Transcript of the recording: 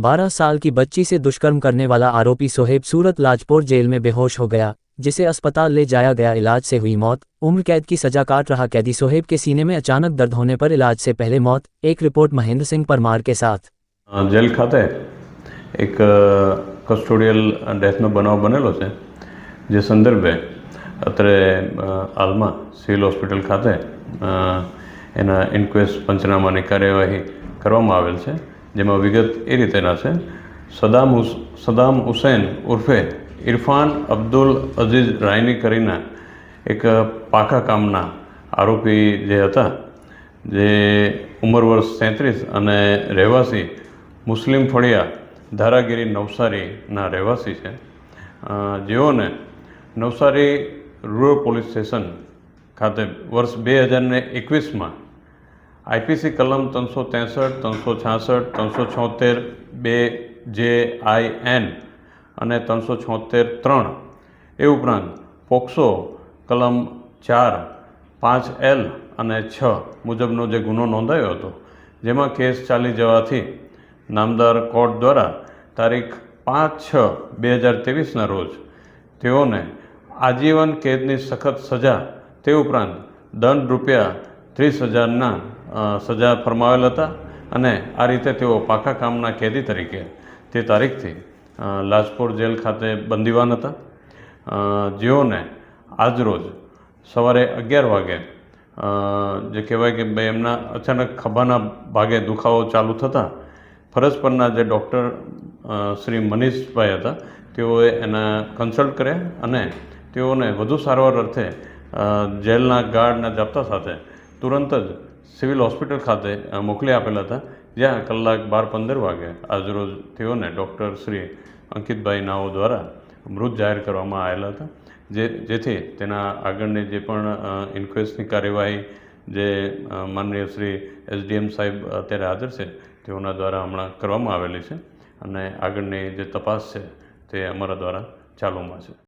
12 साल की बच्ची से दुष्कर्म करने वाला आरोपी सोहेब सूरत लाजपुर जेल में बेहोश हो गया, जिसे अस्पताल ले जाया गया। इलाज से हुई मौत। उम्र कैद की सजा काट रहा कैदी सोहेब के सीने में अचानक दर्द होने पर इलाज से पहले मौत। एक रिपोर्ट महेंद्र सिंह परमार के साथ। जेल खाते एक कस्टोडियल डेथनो बनाव बनेलो छे, जे संदर्भे अत्रे हालमां सिविल होस्पिटल खाते एना इन्क्वेस्ट पंचनामानी कार्यवाही करवामां आवेल छे, जेमां विगत ए रीतेना छे। सदाम हुसैन उर्फे इरफान अब्दुल अजीज रायनी करीना एक पाका कामना आरोपी जे हता, जे उमर वर्ष 33 अने રહેવાસી मुस्लिम फळिया धारागिरी नवसारीना રહેવાસી છે, જેઓને નવસારી રૂરલ પોલીસ સ્ટેશન ખાતે વર્ષ 2021માં આઈપીસી કલમ 363, 366, 376, 2JIN અને 376(3) એ ઉપરાંત પોક્સો કલમ 4, 5L અને 6 મુજબનો જે ગુનો નોંધાયો હતો, જેમાં કેસ ચાલી જવાથી નામદાર કોર્ટ દ્વારા તારીખ 5/6/2023ના રોજ તેઓને આજીવન કેદની સખત સજા તે ઉપરાંત દંડ રૂપિયા 30,000ના સજા ફરમાવેલ હતા અને આ રીતે તેઓ પાકા કામના કેદી તરીકે તે તારીખથી લાજપોર જેલ ખાતે બંદીવાન હતા, જેઓને આજરોજ સવારે 11 વાગે જે કહેવાય કે ભાઈ એમના અચાનક ખભાના ભાગે દુખાવો ચાલુ થતાં ફરજ પરના જે ડૉક્ટર શ્રી મનીષભાઈ હતા, તેઓએ એના કન્સલ્ટ કર્યા અને તેઓને વધુ સારવાર અર્થે જેલના ગાર્ડના જાપ્તા સાથે તુરંત જ સિવિલ હોસ્પિટલ ખાતે મોકલી આપેલા હતા, જ્યાં કલાક 12:15 વાગે આજરોજ તેઓને ડૉક્ટર શ્રી અંકિતભાઈ નાઓ દ્વારા મૃત જાહેર કરવામાં આવેલા હતા, જેથી તેના આગળની જે પણ ઇન્ક્વેસ્ટની કાર્યવાહી જે માનનીય શ્રી SDM સાહેબ અત્યારે હાજર છે તેઓના દ્વારા હમણાં કરવામાં આવેલી છે અને આગળની જે તપાસ છે તે અમારા દ્વારા ચાલુમાં છે।